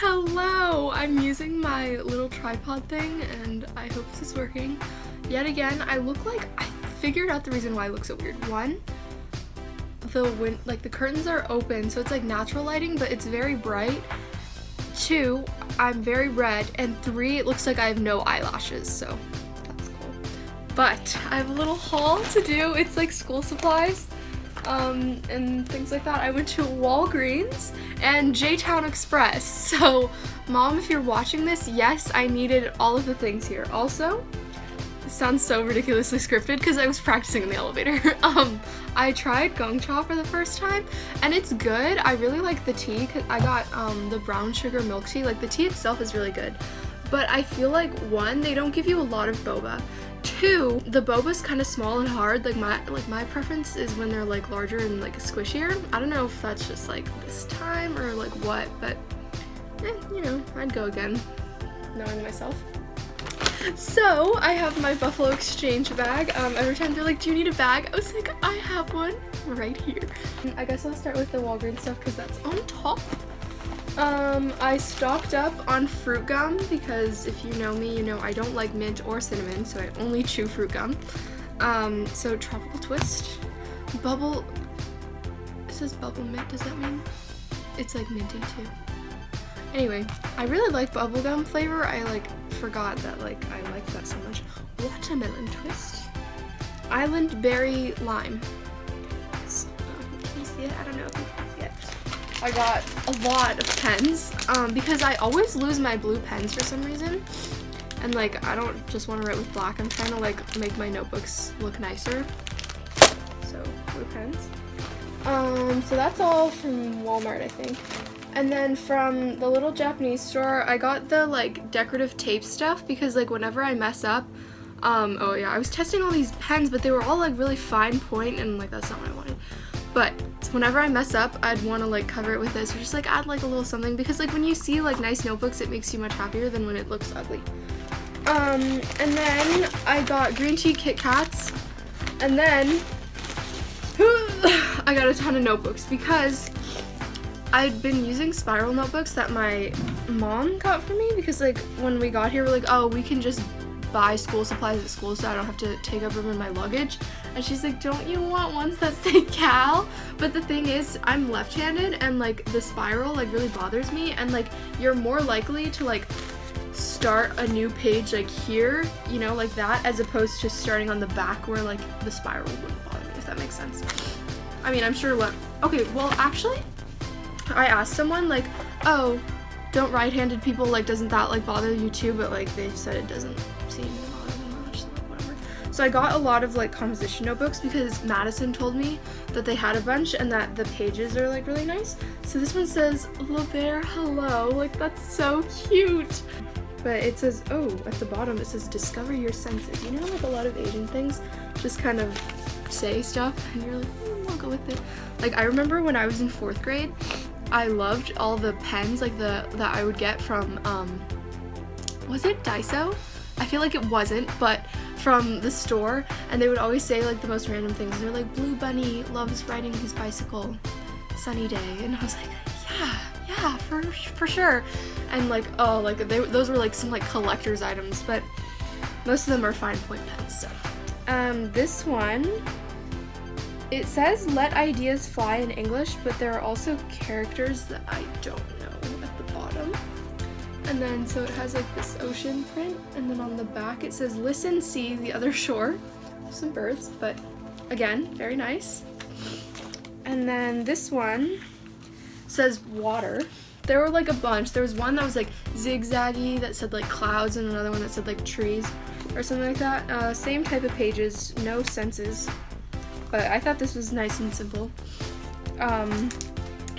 Hello! I'm using my little tripod thing and I hope this is working. Yet again, I figured out the reason why I look so weird. One, the curtains are open, so it's like natural lighting, but it's very bright. Two, I'm very red. And three, it looks like I have no eyelashes, so that's cool. But I have a little haul to do. It's like school supplies. And things like that. I went to Walgreens and J-Town Express. So, Mom, if you're watching this, yes, I needed all of the things here. Also, this sounds so ridiculously scripted because I was practicing in the elevator. I tried Gongcha for the first time, and it's good. I really like the tea. I got the brown sugar milk tea. Like, the tea itself is really good. But I feel like, one, they don't give you a lot of boba. Two, the boba's kind of small and hard. Like my preference is when they're like larger and like squishier. I don't know if that's just like this time or like what, but you know, I'd go again, knowing myself. So I have my Buffalo Exchange bag. Every time they're like, do you need a bag? I was like, I have one right here. I guess I'll start with the Walgreens stuff because that's on top. I stocked up on fruit gum because if you know me, you know I don't like mint or cinnamon, so I only chew fruit gum. So Tropical Twist, Bubble, it says Bubble Mint, does that mean? It's like minty too. Anyway, I really like bubblegum flavor. I forgot that I like that so much. Watermelon Twist, Island Berry Lime. Can you see it? I don't know if you can see it. I got a lot of pens because I always lose my blue pens for some reason, and I don't just want to write with black. I'm trying to make my notebooks look nicer, so blue pens. So that's all from Walmart, I think. And then from the little Japanese store, I got the decorative tape stuff because whenever I mess up, oh yeah, I was testing all these pens, but they were all really fine point, and that's not what I wanted. But whenever I mess up, I'd want to cover it with this, or just add a little something, because when you see nice notebooks, it makes you much happier than when it looks ugly. And then I got green tea Kit Kats, and then I got a ton of notebooks because I'd been using spiral notebooks that my mom got for me, because when we got here, we're like, oh, we can just buy school supplies at school so I don't have to take up room in my luggage. And she's like, don't you want ones that say Cal? But the thing is, I'm left-handed, and the spiral really bothers me, and you're more likely to start a new page here, you know, like that, as opposed to starting on the back where the spiral wouldn't bother me, if that makes sense. I mean, I'm sure okay, well actually, I asked someone oh, don't right-handed people, doesn't that bother you too? But they said it doesn't seem to bother them much, so whatever. So I got a lot of composition notebooks because Madison told me that they had a bunch and that the pages are really nice. So this one says "Le Bear Hello," that's so cute. But it says, oh, at the bottom it says "Discover your senses." You know, a lot of Asian things just kind of say stuff and you're I'll go with it. I remember when I was in 4th grade, I loved all the pens that I would get from was it Daiso? I feel like it wasn't, but from the store, and they would always say the most random things. They're Blue Bunny loves riding his bicycle, sunny day, and I was like, yeah, for sure. And oh, those were some collector's items, but most of them are fine point pens. So this one, it says "Let ideas fly" in English, but there are also characters that I don't know at the bottom. And then, so it has this ocean print, and then on the back it says "Listen, see the other shore." Some birds, but again, very nice. And then this one says "Water." There were a bunch. There was one that was zigzaggy that said clouds, and another one that said trees or something like that. Same type of pages, no senses. But I thought this was nice and simple.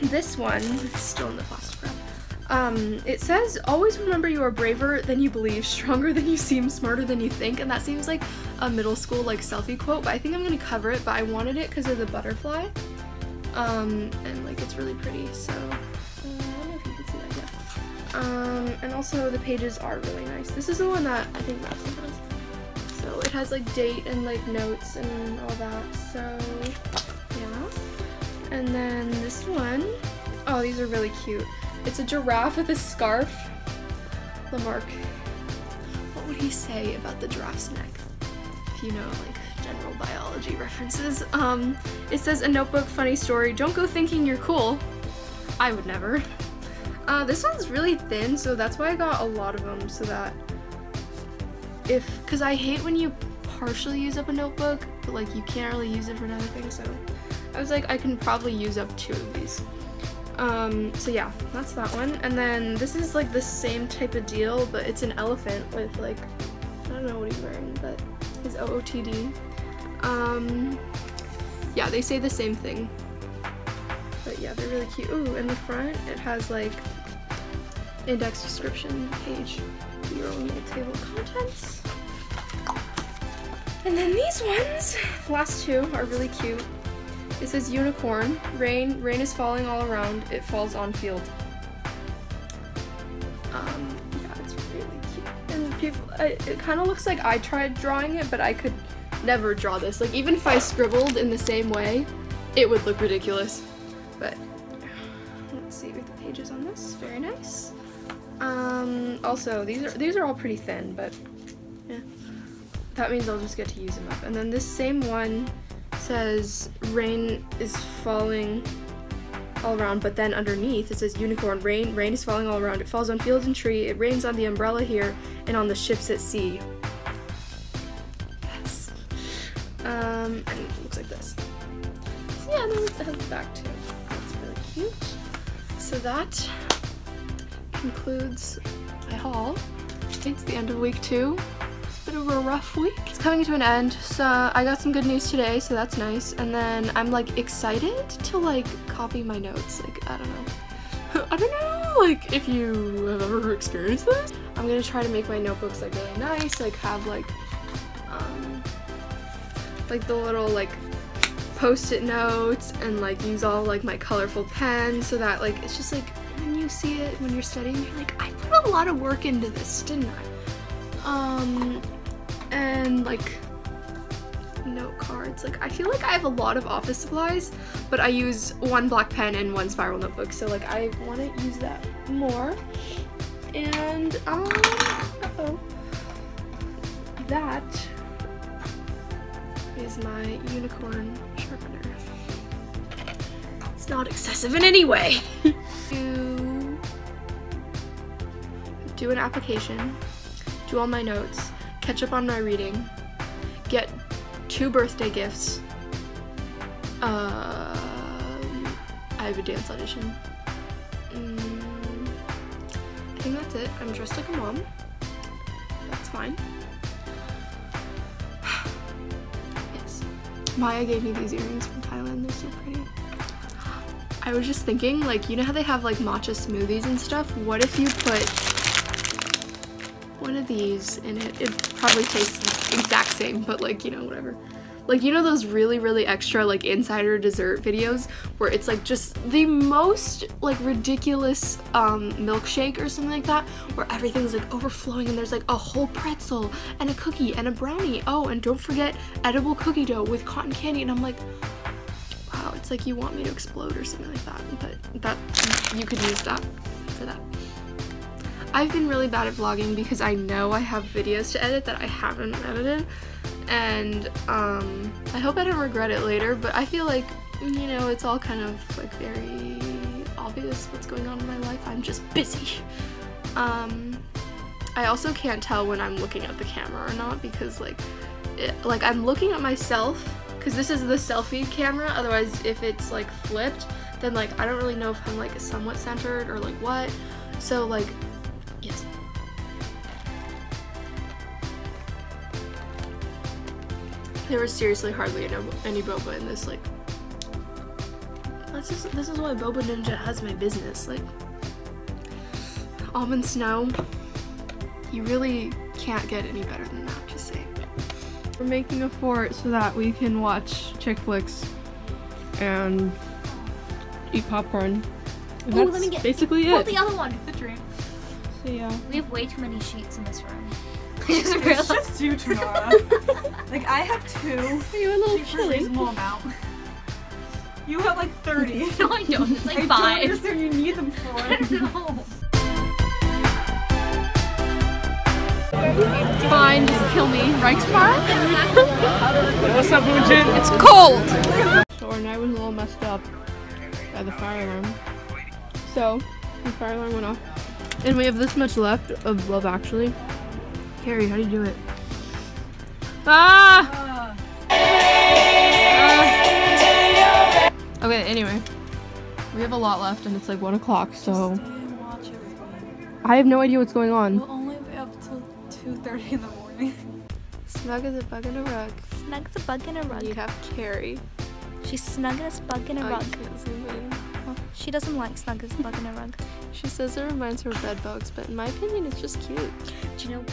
This one, it's still in the plastic wrap. It says, "Always remember you are braver than you believe, stronger than you seem, smarter than you think." And that seems like a middle school selfie quote, but I think I'm gonna cover it, but I wanted it because of the butterfly. And it's really pretty, so I don't know if you can see that yet. And also the pages are really nice. This is the one that I think Madison has. So it has date and notes and all that, so yeah. And then this one, oh, these are really cute. It's a giraffe with a scarf. Lamarck, what would he say about the giraffe's neck? If you know, like, general biology references. It says, a notebook, funny story, don't go thinking you're cool. I would never. This one's really thin, so that's why I got a lot of them, so that because I hate when you partially use up a notebook, but like you can't really use it for another thing, so I was like, I can probably use up 2 of these. So yeah, that's that one. And then this is like the same type of deal, but it's an elephant with like, I don't know what he's wearing, but his OOTD. Yeah, they say the same thing. But yeah, they're really cute. Ooh, in the front, it has like index description page, your own little table of contents. And then these ones, the last 2 are really cute. It says unicorn, rain is falling all around, it falls on field. Yeah, it's really cute. And people, it kind of looks like I tried drawing it, but I could never draw this. Like, even if I scribbled in the same way, it would look ridiculous. But let's see with the pages on this, very nice. Also, these are all pretty thin, but yeah, that means I'll just get to use them up. And then this same one says rain is falling all around, but then underneath it says unicorn, rain is falling all around, it falls on fields and tree, it rains on the umbrella here and on the ships at sea. Yes. And it looks like this. So yeah, and then it has the back too. That's really cute. So that concludes my haul. It's the end of week 2. Bit of a rough week. It's coming to an end, so I got some good news today, so that's nice. And then I'm like excited to like copy my notes. Like, I don't know, like if you have ever experienced this. I'm gonna try to make my notebooks like really nice, like have like the little like post-it notes and like use all like my colorful pens so that like it's just like when you see it when you're studying, you're like, I put a lot of work into this, didn't I? And like note cards. Like, I feel like I have a lot of office supplies, but I use 1 black pen and 1 spiral notebook, so like I want to use that more. And that is my unicorn sharpener. It's not excessive in any way. Do an application, do all my notes, catch up on my reading, get 2 birthday gifts. I have a dance audition. I think that's it. I'm dressed like a mom. That's fine. Yes. Maya gave me these earrings from Thailand. They're so pretty. I was just thinking, like, you know how they have like matcha smoothies and stuff? What if you put one of these in it? It probably tastes the exact same, but like, you know, whatever. Like, you know those really extra like insider dessert videos where it's like just the most like ridiculous milkshake or something like that, where everything's like overflowing and there's like a whole pretzel and a cookie and a brownie. Oh, and don't forget edible cookie dough with cotton candy. And I'm like, wow, it's like you want me to explode or something like that. But that, you could use that for that. I've been really bad at vlogging because I know I have videos to edit that I haven't edited, and I hope I don't regret it later, but I feel like, you know, it's all kind of like very obvious what's going on in my life. I'm just busy. I also can't tell when I'm looking at the camera or not, because like I'm looking at myself, because this is the selfie camera. Otherwise, if it's like flipped, then like I don't really know if I'm like somewhat centered or like what. So like, yes. There was seriously hardly any boba in this. Like, this is why Boba Ninja has my business. Like, almond snow, you really can't get any better than that, just saying. We're making a fort so that we can watch chick flicks and eat popcorn. And that's let me get basically it. The other one, the dream. So yeah. We have way too many sheets in this room. It's just you, Tamara. Like, I have 2. Are you a little chilly? Reasonable amount. You have like 30. No, I don't. It's like I 5. don't understand you need them for. No. It's fine, just kill me. Reichsmark? What's up, Boojin? It's cold! So our night was a little messed up by the fire alarm. So, the fire alarm went off. And we have this much left of Love Actually. Carrie, how do you do it? Ah! Okay, anyway. We have a lot left and it's like 1 o'clock, so I have no idea what's going on. We'll only be up till 2:30 in the morning. Snug as a bug in a rug. Snug's a bug in a rug. You have Carrie. She's snug as a bug in a I rug. can't zoom in. Oh, she doesn't like snug as a bug in a rug. She says it reminds her of bed bugs, but in my opinion, it's just cute. Do you know